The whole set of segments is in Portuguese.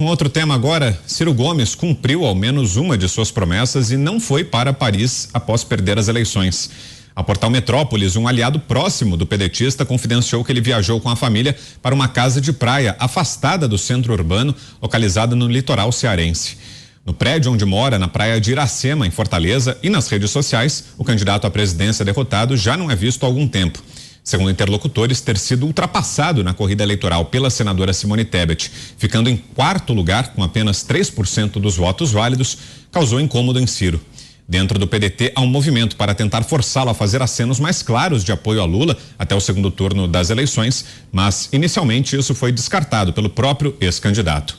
Um outro tema agora, Ciro Gomes cumpriu ao menos uma de suas promessas e não foi para Paris após perder as eleições. Ao portal Metrópolis, um aliado próximo do pedetista confidenciou que ele viajou com a família para uma casa de praia afastada do centro urbano, localizada no litoral cearense. No prédio onde mora, na praia de Iracema, em Fortaleza, e nas redes sociais, o candidato à presidência derrotado já não é visto há algum tempo. Segundo interlocutores, ter sido ultrapassado na corrida eleitoral pela senadora Simone Tebet, ficando em quarto lugar com apenas 3% dos votos válidos, causou incômodo em Ciro. Dentro do PDT, há um movimento para tentar forçá-lo a fazer acenos mais claros de apoio a Lula até o segundo turno das eleições, mas inicialmente isso foi descartado pelo próprio ex-candidato.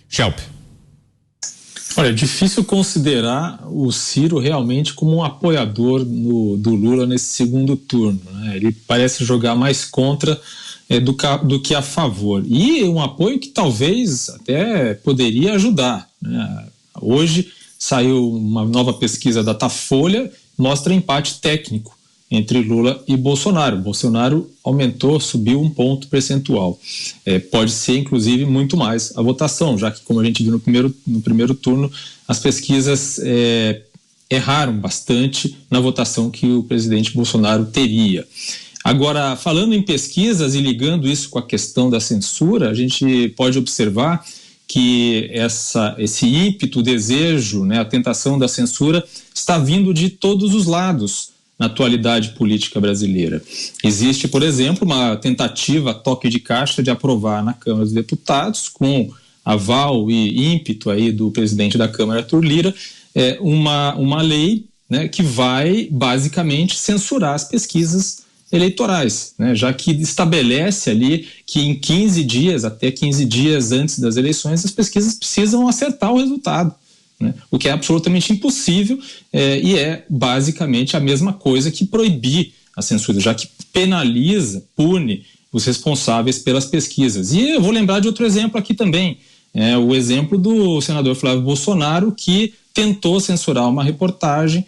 Schelp. Olha, é difícil considerar o Ciro realmente como um apoiador do Lula nesse segundo turno, né? Ele parece jogar mais contra do que a favor. E um apoio que talvez até poderia ajudar, né? Hoje saiu uma nova pesquisa da Datafolha, mostra empate técnico entre Lula e Bolsonaro. Bolsonaro aumentou, subiu 1 ponto percentual. Pode ser, inclusive, muito mais a votação, já que, como a gente viu no primeiro turno, as pesquisas erraram bastante na votação que o presidente Bolsonaro teria. Agora, falando em pesquisas e ligando isso com a questão da censura, a gente pode observar que esse ímpeto, o desejo, né, a tentação da censura está vindo de todos os lados na atualidade política brasileira. Existe, por exemplo, uma tentativa toque de caixa de aprovar na Câmara dos Deputados, com aval e ímpeto aí do presidente da Câmara, Arthur Lira, uma lei, né, que vai basicamente censurar as pesquisas eleitorais, né, já que estabelece ali que em 15 dias, até 15 dias antes das eleições, as pesquisas precisam acertar o resultado, né, o que é absolutamente impossível e é basicamente a mesma coisa que proibir a censura, já que penaliza, pune os responsáveis pelas pesquisas. E eu vou lembrar de outro exemplo aqui também, o exemplo do senador Flávio Bolsonaro, que tentou censurar uma reportagem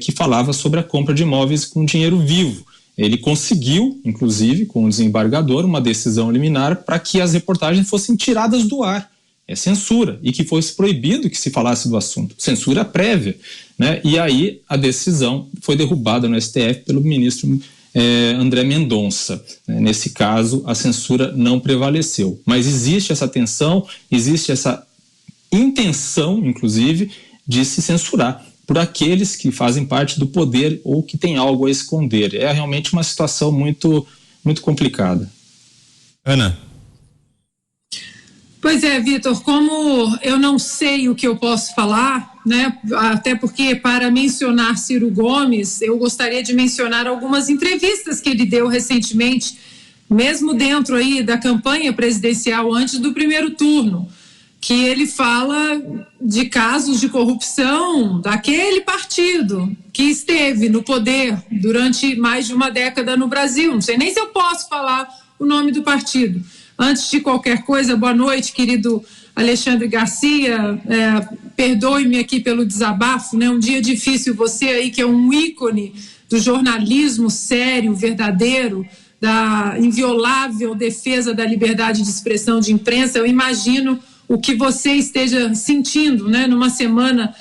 que falava sobre a compra de imóveis com dinheiro vivo. Ele conseguiu, inclusive, com o desembargador, uma decisão liminar para que as reportagens fossem tiradas do ar. É censura, e que fosse proibido que se falasse do assunto. Censura prévia, né? E aí a decisão foi derrubada no STF pelo ministro André Mendonça. Nesse caso, a censura não prevaleceu. Mas existe essa tensão, existe essa intenção, inclusive, de se censurar por aqueles que fazem parte do poder ou que têm algo a esconder. É realmente uma situação muito, muito complicada. Ana. Pois é, Vitor, como eu não sei o que eu posso falar, né? Até porque para mencionar Ciro Gomes, eu gostaria de mencionar algumas entrevistas que ele deu recentemente, mesmo dentro aí da campanha presidencial antes do primeiro turno, que ele fala de casos de corrupção daquele partido que esteve no poder durante mais de uma década no Brasil. Não sei nem se eu posso falar o nome do partido. Antes de qualquer coisa, boa noite, querido Alexandre Garcia. Perdoe-me aqui pelo desabafo, né? Um dia difícil, você aí que é um ícone do jornalismo sério, verdadeiro, da inviolável defesa da liberdade de expressão de imprensa. Eu imagino o que você esteja sentindo, né, numa semana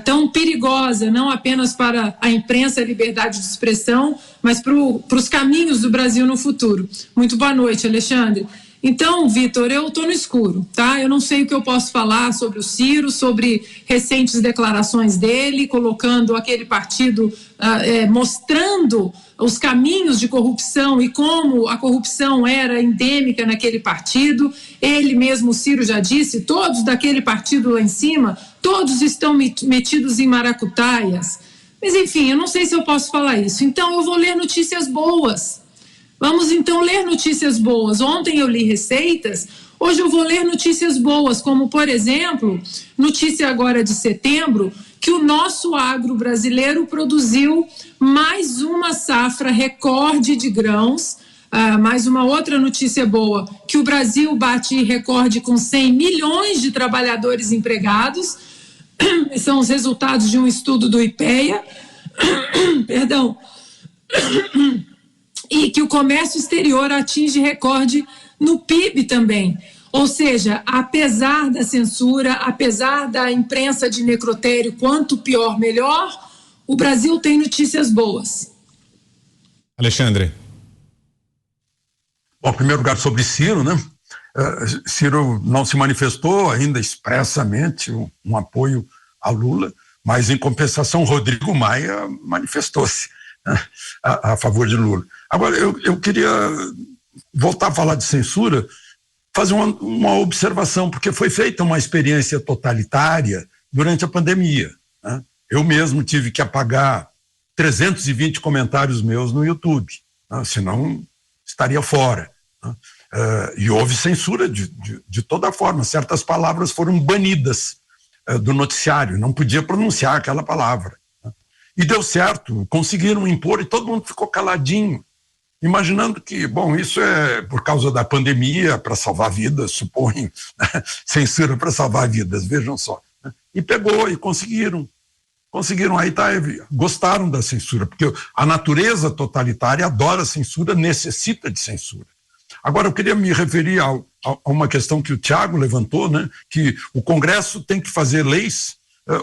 tão perigosa, não apenas para a imprensa e a liberdade de expressão, mas para os caminhos do Brasil no futuro. Muito boa noite, Alexandre. Então, Vitor, eu estou no escuro, tá? Eu não sei o que eu posso falar sobre o Ciro, sobre recentes declarações dele, colocando aquele partido, mostrando os caminhos de corrupção e como a corrupção era endêmica naquele partido. Ele mesmo, o Ciro, já disse, todos daquele partido lá em cima, todos estão metidos em maracutaias. Mas, enfim, eu não sei se eu posso falar isso. Então, eu vou ler notícias boas. Vamos, então, ler notícias boas. Ontem eu li receitas, hoje eu vou ler notícias boas, como, por exemplo, notícia agora de setembro, que o nosso agro brasileiro produziu mais uma safra recorde de grãos. Mais uma outra notícia boa, que o Brasil bate recorde com 100 milhões de trabalhadores empregados. São os resultados de um estudo do IPEA. Perdão. E que o comércio exterior atinge recorde no PIB também. Ou seja, apesar da censura, apesar da imprensa de necrotério, quanto pior, melhor, o Brasil tem notícias boas. Alexandre. Bom, em primeiro lugar, sobre Ciro, né? Ciro não se manifestou ainda expressamente um apoio a Lula, mas em compensação Rodrigo Maia manifestou-se, né, a favor de Lula. Agora, eu queria voltar a falar de censura, fazer uma observação, porque foi feita uma experiência totalitária durante a pandemia, né? Eu mesmo tive que apagar 320 comentários meus no YouTube, né? Senão estaria fora, né? E houve censura de toda forma. Certas palavras foram banidas do noticiário, não podia pronunciar aquela palavra, né? E deu certo, conseguiram impor e todo mundo ficou caladinho, imaginando que, bom, isso é por causa da pandemia, para salvar vidas, suponho, né? Censura para salvar vidas, vejam só, né? E pegou e conseguiram, aí tá, gostaram da censura, porque a natureza totalitária adora censura, necessita de censura. Agora, eu queria me referir a uma questão que o Thiago levantou, né, que o Congresso tem que fazer leis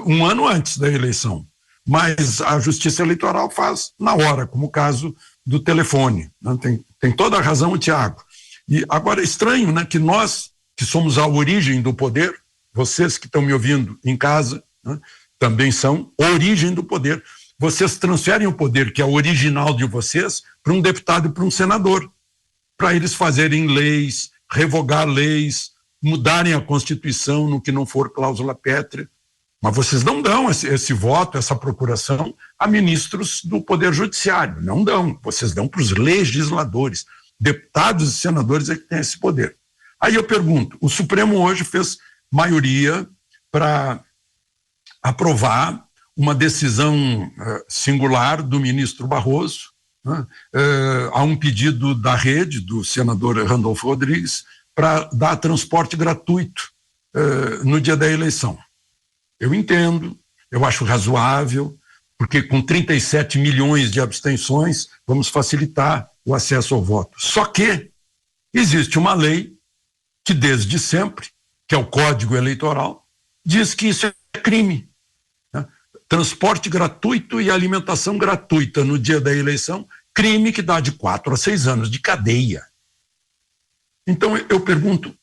um ano antes da eleição, mas a Justiça Eleitoral faz na hora, como o caso do telefone, né? Tem toda a razão o Thiago. E agora é estranho, né, que nós, que somos a origem do poder, vocês que estão me ouvindo em casa, né, também são a origem do poder, vocês transferem o poder, que é original de vocês, para um deputado e para um senador, para eles fazerem leis, revogar leis, mudarem a Constituição no que não for cláusula pétrea. Mas vocês não dão esse voto, essa procuração a ministros do Poder Judiciário, não dão. Vocês dão para os legisladores, deputados e senadores é que têm esse poder. Aí eu pergunto, o Supremo hoje fez maioria para aprovar uma decisão singular do ministro Barroso, né, a um pedido da rede, do senador Randolfo Rodrigues, para dar transporte gratuito no dia da eleição. Eu entendo, eu acho razoável, porque com 37 milhões de abstenções, vamos facilitar o acesso ao voto. Só que existe uma lei que desde sempre, que é o Código Eleitoral, diz que isso é crime, né? Transporte gratuito e alimentação gratuita no dia da eleição, crime que dá de 4 a 6 anos de cadeia. Então eu pergunto,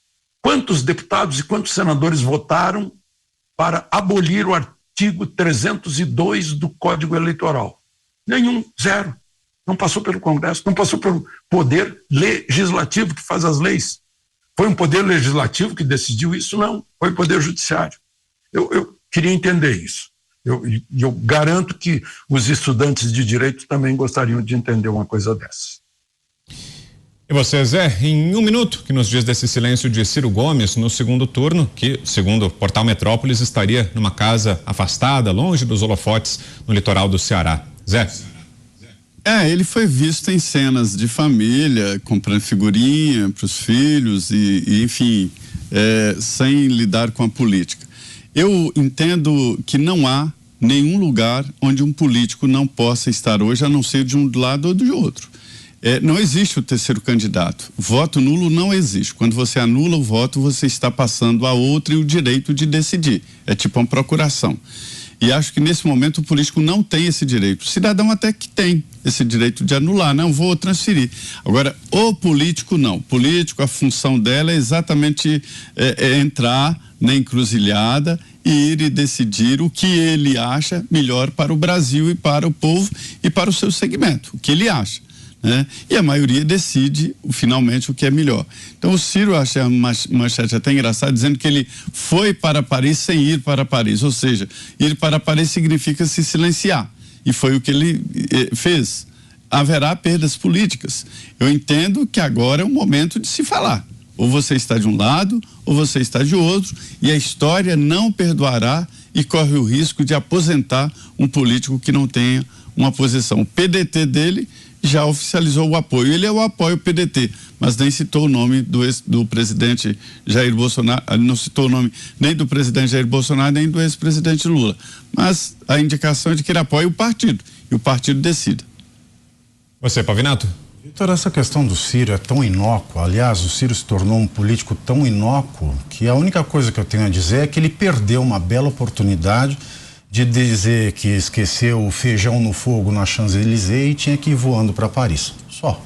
quantos deputados e quantos senadores votaram para abolir o artigo 302 do Código Eleitoral? Nenhum, zero. Não passou pelo Congresso, não passou pelo Poder Legislativo que faz as leis. Foi um Poder Legislativo que decidiu isso? Não, foi o Poder Judiciário. Eu queria entender isso. Eu garanto que os estudantes de direito também gostariam de entender uma coisa dessa. E você, Zé, em um minuto, que nos diz desse silêncio de Ciro Gomes no segundo turno, que, segundo o portal Metrópolis, estaria numa casa afastada, longe dos holofotes, no litoral do Ceará. Zé? Ele foi visto em cenas de família, comprando figurinha para os filhos e enfim, sem lidar com a política. Eu entendo que não há nenhum lugar onde um político não possa estar hoje, a não ser de um lado ou de outro. Não existe o terceiro candidato. Voto nulo não existe. Quando você anula o voto, você está passando a outro o direito de decidir. É tipo uma procuração. E acho que nesse momento o político não tem esse direito. O cidadão até que tem esse direito de anular, não vou transferir. Agora, o político não. O político, a função dela é exatamente entrar na encruzilhada e ir e decidir o que ele acha melhor para o Brasil e para o povo e para o seu segmento, o que ele acha, né? E a maioria decide finalmente o que é melhor. Então o Ciro, achei a manchete até engraçada, dizendo que ele foi para Paris sem ir para Paris, ou seja, ir para Paris significa se silenciar, e foi o que ele fez. Haverá perdas políticas. Eu entendo que agora é o momento de se falar. Ou você está de um lado, ou você está de outro, e a história não perdoará e corre o risco de aposentar um político que não tenha uma posição. O PDT dele já oficializou o apoio. Ele apoia o PDT, mas nem citou o nome do presidente Jair Bolsonaro, não citou o nome nem do presidente Jair Bolsonaro, nem do ex-presidente Lula. Mas a indicação é de que ele apoia o partido, e o partido decida. Você, Pavinato? Vitor, essa questão do Ciro é tão inócua. Aliás, o Ciro se tornou um político tão inócuo que a única coisa que eu tenho a dizer é que ele perdeu uma bela oportunidade de dizer que esqueceu o feijão no fogo na Champs-Élysées e tinha que ir voando para Paris. Só.